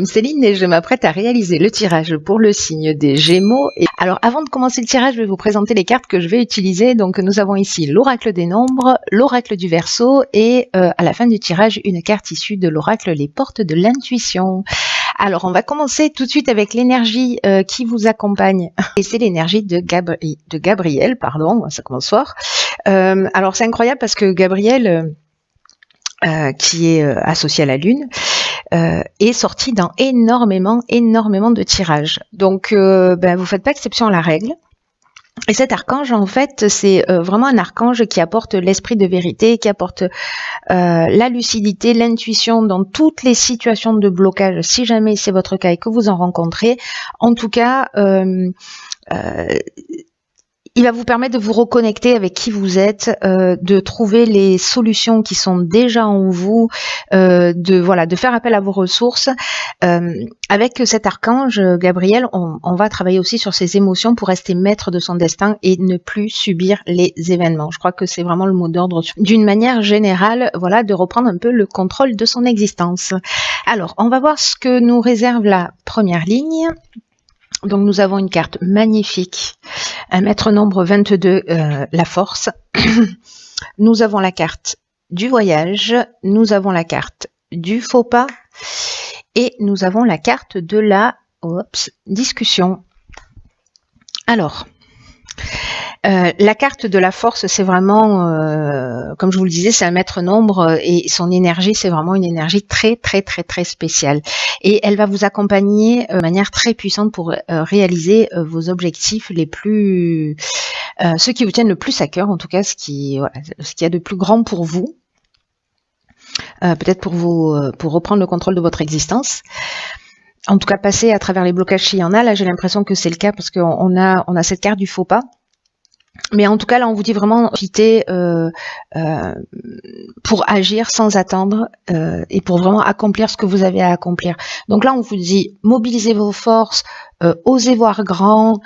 Céline et je m'apprête à réaliser le tirage pour le signe des Gémeaux. Alors avant de commencer le tirage, je vais vous présenter les cartes que je vais utiliser. Donc nous avons ici l'oracle des nombres, l'oracle du Verseau et à la fin du tirage, une carte issue de l'oracle Les Portes de l'intuition. Alors on va commencer tout de suite avec l'énergie qui vous accompagne. Et c'est l'énergie de Gabriel, pardon, ça commence fort. Alors c'est incroyable parce que Gabriel, qui est associé à la Lune, est sorti dans énormément de tirages. Donc, vous faites pas exception à la règle. Et cet archange, en fait, c'est vraiment un archange qui apporte l'esprit de vérité, qui apporte la lucidité, l'intuition dans toutes les situations de blocage, si jamais c'est votre cas et que vous en rencontrez. En tout cas, il va vous permettre de vous reconnecter avec qui vous êtes, de trouver les solutions qui sont déjà en vous, de faire appel à vos ressources. Avec cet archange Gabriel, on va travailler aussi sur ses émotions pour rester maître de son destin et ne plus subir les événements. Je crois que c'est vraiment le mot d'ordre. D'une manière générale, voilà, de reprendre un peu le contrôle de son existence. Alors, on va voir ce que nous réserve la première ligne. Donc nous avons une carte magnifique, un maître nombre 22, la force. Nous avons la carte du voyage, nous avons la carte du faux pas et nous avons la carte de la discussion. Alors, la carte de la force, c'est vraiment, comme je vous le disais, c'est un maître nombre et son énergie, c'est vraiment une énergie très spéciale. Et elle va vous accompagner de manière très puissante pour réaliser vos objectifs les plus, ceux qui vous tiennent le plus à cœur, en tout cas ce qu'il y a de plus grand pour vous. Peut-être pour reprendre le contrôle de votre existence. En tout cas, passer à travers les blocages s'il y en a. Là, j'ai l'impression que c'est le cas parce qu'on a cette carte du faux pas. Mais en tout cas, là, on vous dit vraiment profiter pour agir sans attendre et pour vraiment accomplir ce que vous avez à accomplir. Donc là, on vous dit mobilisez vos forces, osez voir grand.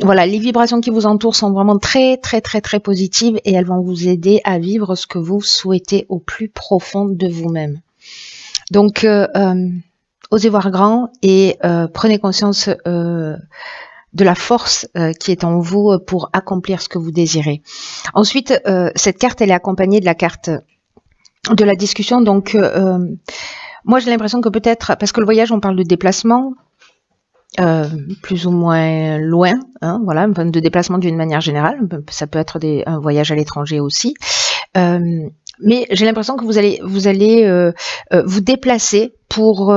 Voilà, les vibrations qui vous entourent sont vraiment très positives et elles vont vous aider à vivre ce que vous souhaitez au plus profond de vous-même. Donc, osez voir grand et prenez conscience de la force qui est en vous pour accomplir ce que vous désirez. Ensuite, cette carte, elle est accompagnée de la carte de la discussion. Donc, moi, j'ai l'impression que peut-être, parce que le voyage, on parle de déplacement, plus ou moins loin, hein, voilà, de déplacement d'une manière générale. Ça peut être un voyage à l'étranger aussi. Mais j'ai l'impression que vous allez vous déplacer pour...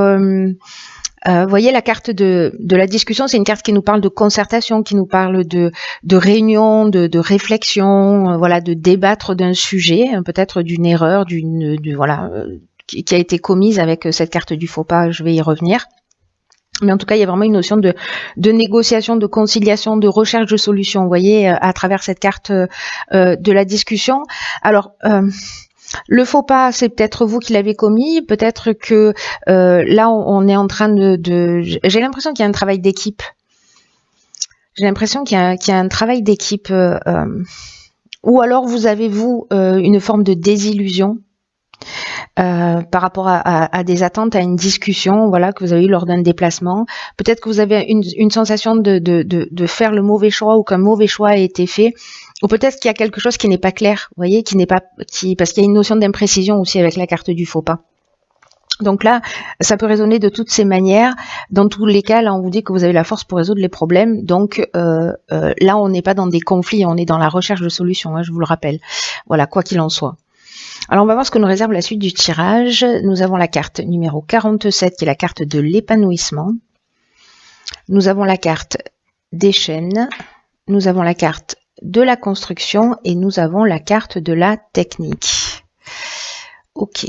voyez la carte de la discussion, c'est une carte qui nous parle de concertation, qui nous parle de réunion, de réflexion, voilà, de débattre d'un sujet, peut-être d'une erreur, qui a été commise avec cette carte du faux pas. Je vais y revenir. Mais en tout cas, il y a vraiment une notion de négociation, de conciliation, de recherche de solutions, vous voyez, à travers cette carte de la discussion. Alors, le faux pas, c'est peut-être vous qui l'avez commis, peut-être que là, on est en train j'ai l'impression qu'il y a un travail d'équipe. J'ai l'impression qu'il y a un travail d'équipe. Ou alors, vous avez, une forme de désillusion par rapport à des attentes, à une discussion, voilà, que vous avez eu lors d'un déplacement. Peut-être que vous avez une sensation de faire le mauvais choix ou qu'un mauvais choix a été fait. Ou peut-être qu'il y a quelque chose qui n'est pas clair, vous voyez, parce qu'il y a une notion d'imprécision aussi avec la carte du faux pas. Donc là, ça peut résonner de toutes ces manières. Dans tous les cas, là, on vous dit que vous avez la force pour résoudre les problèmes. Donc là, on n'est pas dans des conflits, on est dans la recherche de solutions, hein, je vous le rappelle. Voilà, quoi qu'il en soit. Alors, on va voir ce que nous réserve la suite du tirage. Nous avons la carte numéro 47, qui est la carte de l'épanouissement. Nous avons la carte des chaînes. Nous avons la carte de la construction et nous avons la carte de la technique. Ok.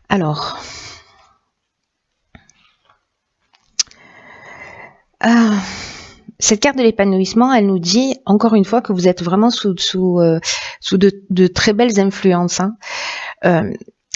Alors, cette carte de l'épanouissement, elle nous dit encore une fois que vous êtes vraiment sous de très belles influences. Hein.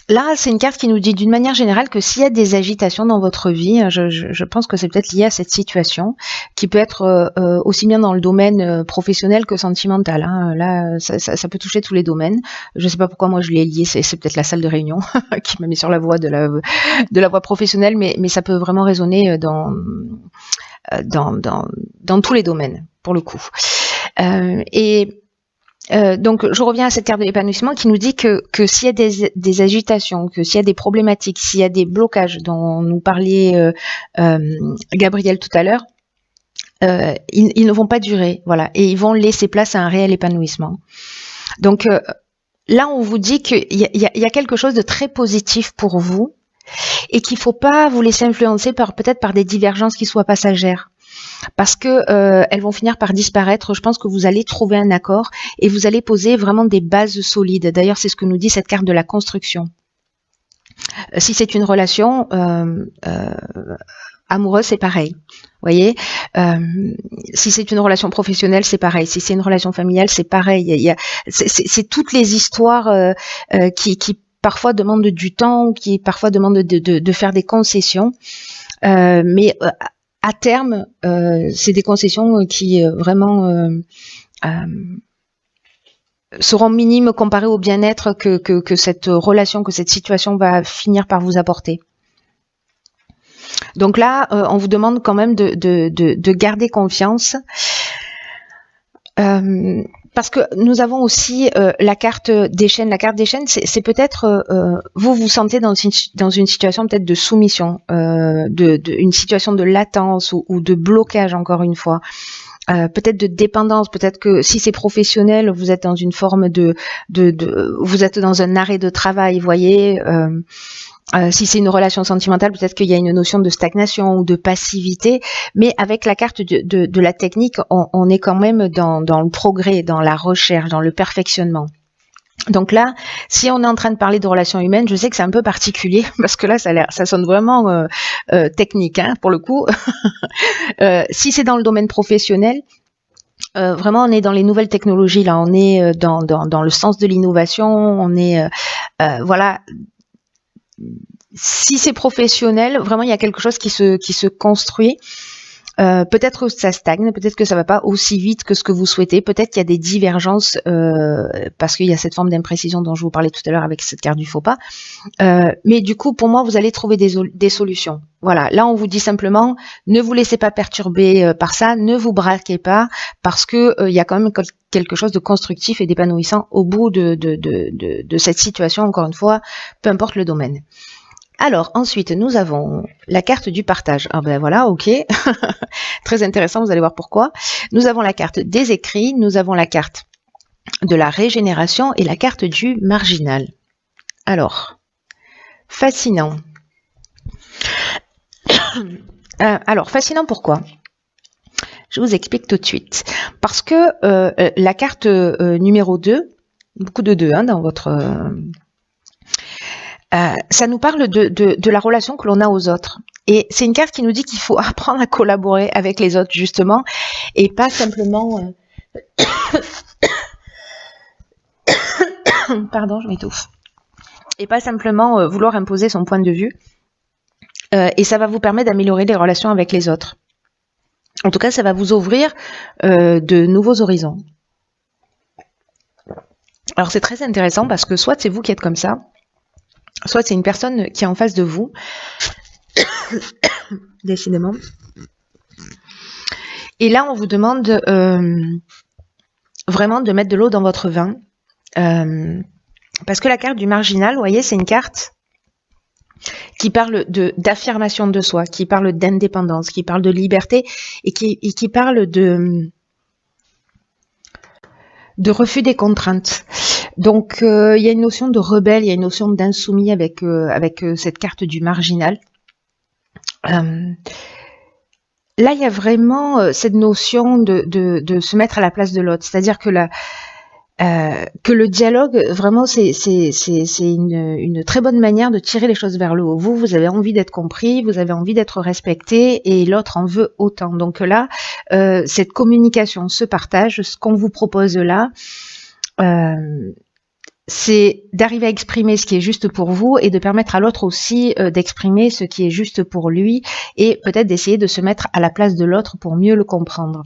Là, c'est une carte qui nous dit d'une manière générale que s'il y a des agitations dans votre vie, je pense que c'est peut-être lié à cette situation, qui peut être aussi bien dans le domaine professionnel que sentimental. Hein. Là, ça peut toucher tous les domaines. Je sais pas pourquoi moi je l'ai lié, c'est peut-être la salle de réunion qui m'a mis sur la voie de la voie professionnelle, mais ça peut vraiment résonner dans tous les domaines, pour le coup. Donc, je reviens à cette carte de l'épanouissement qui nous dit que s'il y a des agitations, que s'il y a des problématiques, s'il y a des blocages dont nous parlait Gabriel tout à l'heure, ils ne vont pas durer, voilà, et ils vont laisser place à un réel épanouissement. Donc là, on vous dit qu'il y a quelque chose de très positif pour vous et qu'il ne faut pas vous laisser influencer peut-être par des divergences qui soient passagères. Parce que elles vont finir par disparaître. Je pense que vous allez trouver un accord et vous allez poser vraiment des bases solides. D'ailleurs, c'est ce que nous dit cette carte de la construction. Si c'est une relation amoureuse, c'est pareil. Vous voyez, si c'est une relation professionnelle, c'est pareil. Si c'est une relation familiale, c'est pareil. C'est toutes les histoires qui parfois demandent du temps, qui parfois demandent de faire des concessions. Mais à terme, c'est des concessions qui vraiment seront minimes comparées au bien-être que cette relation, que cette situation va finir par vous apporter. Donc là, on vous demande quand même de garder confiance. Parce que nous avons aussi la carte des chaînes. La carte des chaînes, c'est peut-être vous vous sentez dans une situation peut-être de soumission, une situation de latence ou de blocage encore une fois. Peut-être de dépendance, peut-être que si c'est professionnel, vous êtes dans une forme vous êtes dans un arrêt de travail, vous voyez. Si c'est une relation sentimentale, peut-être qu'il y a une notion de stagnation ou de passivité, mais avec la carte de la technique, on est quand même dans le progrès, dans la recherche, dans le perfectionnement. Donc là, si on est en train de parler de relations humaines, je sais que c'est un peu particulier, parce que là, ça sonne vraiment technique, hein, pour le coup. Si c'est dans le domaine professionnel, vraiment, on est dans les nouvelles technologies, là, on est dans le sens de l'innovation, on est, voilà. Si c'est professionnel, vraiment il y a quelque chose qui se construit. Peut-être que ça stagne, peut-être que ça va pas aussi vite que ce que vous souhaitez, peut-être qu'il y a des divergences parce qu'il y a cette forme d'imprécision dont je vous parlais tout à l'heure avec cette carte du faux pas. Mais du coup, pour moi, vous allez trouver des solutions. Voilà, là on vous dit simplement, ne vous laissez pas perturber par ça, ne vous braquez pas, parce que il y a quand même quelque chose de constructif et d'épanouissant au bout de cette situation, encore une fois, peu importe le domaine. Alors, ensuite, nous avons la carte du partage. Ah ben voilà, ok. Très intéressant, vous allez voir pourquoi. Nous avons la carte des écrits, nous avons la carte de la régénération et la carte du marginal. Alors, fascinant. Alors, fascinant pourquoi ? Je vous explique tout de suite. Parce que la carte numéro 2, beaucoup de 2 hein, dans votre... ça nous parle de la relation que l'on a aux autres. Et c'est une carte qui nous dit qu'il faut apprendre à collaborer avec les autres, justement, et pas simplement... Pardon, je m'étouffe. Et pas simplement vouloir imposer son point de vue. Et ça va vous permettre d'améliorer les relations avec les autres. En tout cas, ça va vous ouvrir de nouveaux horizons. Alors, c'est très intéressant parce que soit c'est vous qui êtes comme ça, soit c'est une personne qui est en face de vous, décidément. Et là, on vous demande vraiment de mettre de l'eau dans votre vin. Parce que la carte du marginal, vous voyez, c'est une carte qui parle d'affirmation de soi, qui parle d'indépendance, qui parle de liberté et qui parle de refus des contraintes. Donc, il y a une notion de rebelle, il y a une notion d'insoumis avec cette carte du marginal. Là, il y a vraiment cette notion de se mettre à la place de l'autre. C'est-à-dire que le dialogue, vraiment, c'est une très bonne manière de tirer les choses vers le haut. Vous avez envie d'être compris, vous avez envie d'être respecté, et l'autre en veut autant. Donc là, cette communication, ce partage, ce qu'on vous propose là, c'est d'arriver à exprimer ce qui est juste pour vous et de permettre à l'autre aussi d'exprimer ce qui est juste pour lui et peut-être d'essayer de se mettre à la place de l'autre pour mieux le comprendre.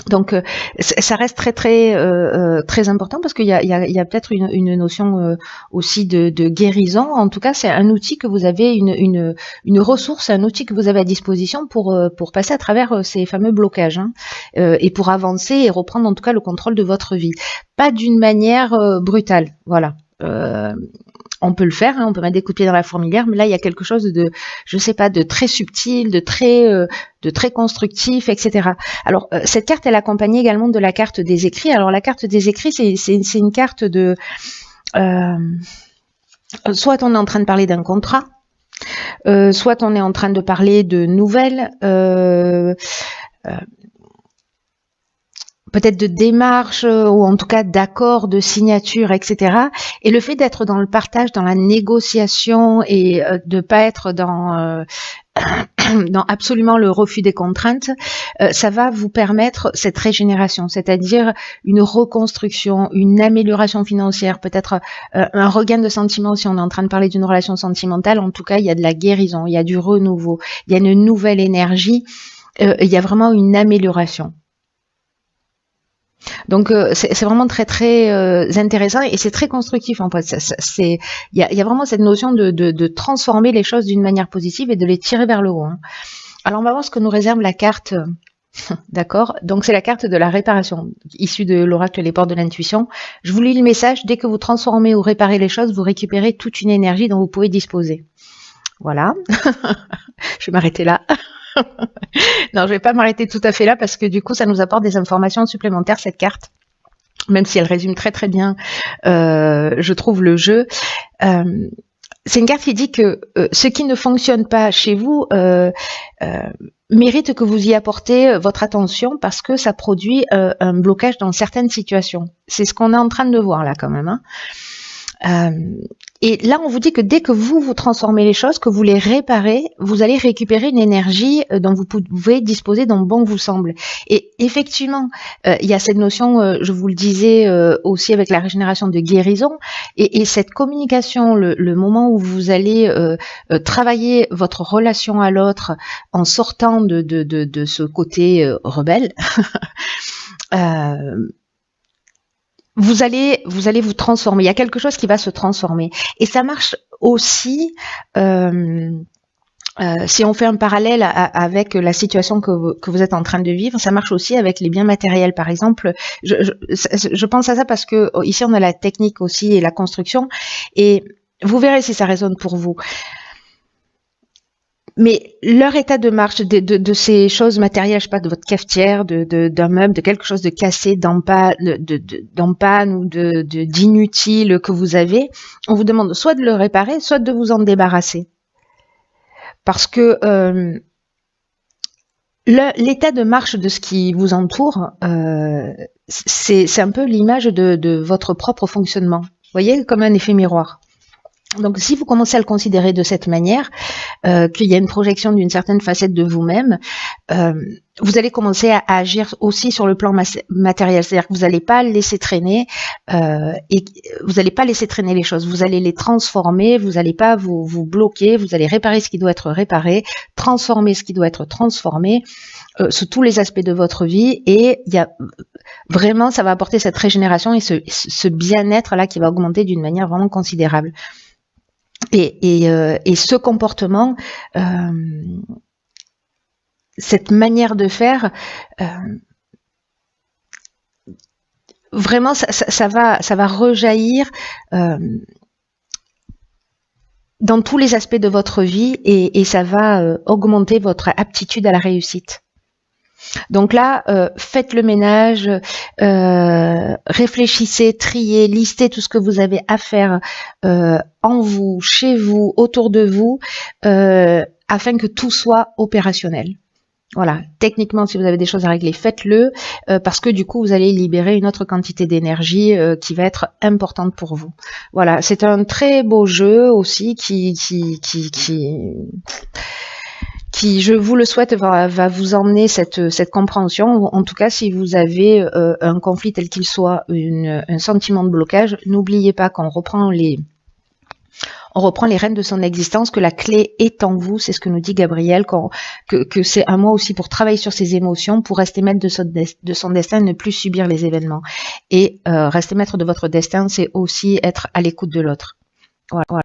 Donc ça reste très important parce qu'il y a peut-être une notion aussi de guérison. En tout cas, c'est un outil que vous avez, une ressource, un outil que vous avez à disposition pour passer à travers ces fameux blocages et pour avancer et reprendre en tout cas le contrôle de votre vie. Pas d'une manière brutale, voilà. On peut le faire, on peut mettre des coups de pied dans la fourmilière, mais là il y a quelque chose de, je sais pas, de très subtil, de très constructif, etc. Alors cette carte, elle est accompagnée également de la carte des écrits. Alors la carte des écrits, c'est une carte de, soit on est en train de parler d'un contrat, soit on est en train de parler de nouvelles. Peut-être de démarches ou en tout cas d'accords, de signatures, etc. Et le fait d'être dans le partage, dans la négociation et de pas être dans absolument le refus des contraintes, ça va vous permettre cette régénération, c'est-à-dire une reconstruction, une amélioration financière, peut-être un regain de sentiments si on est en train de parler d'une relation sentimentale. En tout cas, il y a de la guérison, il y a du renouveau, il y a une nouvelle énergie, il y a vraiment une amélioration. Donc c'est vraiment très intéressant et c'est très constructif en fait. Il y a vraiment cette notion de transformer les choses d'une manière positive et de les tirer vers le haut. Alors on va voir ce que nous réserve la carte. D'accord. Donc c'est la carte de la réparation, issue de l'oracle Les Portes de l'Intuition. Je vous lis le message. Dès que vous transformez ou réparez les choses, vous récupérez toute une énergie dont vous pouvez disposer. Voilà. Je vais m'arrêter là. Non, je vais pas m'arrêter tout à fait là parce que du coup, ça nous apporte des informations supplémentaires, cette carte. Même si elle résume très bien, je trouve, le jeu. C'est une carte qui dit que ce qui ne fonctionne pas chez vous mérite que vous y apportez votre attention parce que ça produit un blocage dans certaines situations. C'est ce qu'on est en train de voir là quand même. Et là, on vous dit que dès que vous transformez les choses, que vous les réparez, vous allez récupérer une énergie dont vous pouvez disposer dont bon vous semble. Et effectivement, il y a cette notion, je vous le disais aussi avec la régénération, de guérison. Et cette communication, le moment où vous allez travailler votre relation à l'autre en sortant de ce côté rebelle, vous allez vous transformer. Il y a quelque chose qui va se transformer. Et ça marche aussi, si on fait un parallèle avec la situation que vous êtes en train de vivre, ça marche aussi avec les biens matériels. Par exemple, je pense à ça parce que ici on a la technique aussi et la construction. Et vous verrez si ça résonne pour vous. Mais leur état de marche de ces choses matérielles, je sais pas, de votre cafetière, d'un meuble, de quelque chose de cassé, d'en panne ou d'inutile que vous avez, on vous demande soit de le réparer, soit de vous en débarrasser. Parce que l'état de marche de ce qui vous entoure, c'est un peu l'image de votre propre fonctionnement. Vous voyez, comme un effet miroir. Donc, si vous commencez à le considérer de cette manière, qu'il y a une projection d'une certaine facette de vous-même, vous allez commencer à agir aussi sur le plan matériel. C'est-à-dire que vous n'allez pas laisser traîner et vous n'allez pas laisser traîner les choses. Vous allez les transformer, vous n'allez pas vous bloquer, vous allez réparer ce qui doit être réparé, transformer ce qui doit être transformé sous tous les aspects de votre vie. Et il y a vraiment, ça va apporter cette régénération et ce bien-être là qui va augmenter d'une manière vraiment considérable. Et ce comportement, cette manière de faire, vraiment, ça va rejaillir dans tous les aspects de votre vie et ça va augmenter votre aptitude à la réussite. Donc là, faites le ménage, réfléchissez, triez, listez tout ce que vous avez à faire en vous, chez vous, autour de vous, afin que tout soit opérationnel. Voilà, techniquement, si vous avez des choses à régler, faites-le, parce que du coup, vous allez libérer une autre quantité d'énergie qui va être importante pour vous. Voilà, c'est un très beau jeu aussi qui qui, je vous le souhaite, va vous emmener cette compréhension. En tout cas, si vous avez un conflit tel qu'il soit, un sentiment de blocage, n'oubliez pas qu'on reprend les rênes de son existence, que la clé est en vous, c'est ce que nous dit Gabriel, que c'est à moi aussi pour travailler sur ses émotions, pour rester maître de son destin, ne plus subir les événements. Et rester maître de votre destin, c'est aussi être à l'écoute de l'autre. Voilà.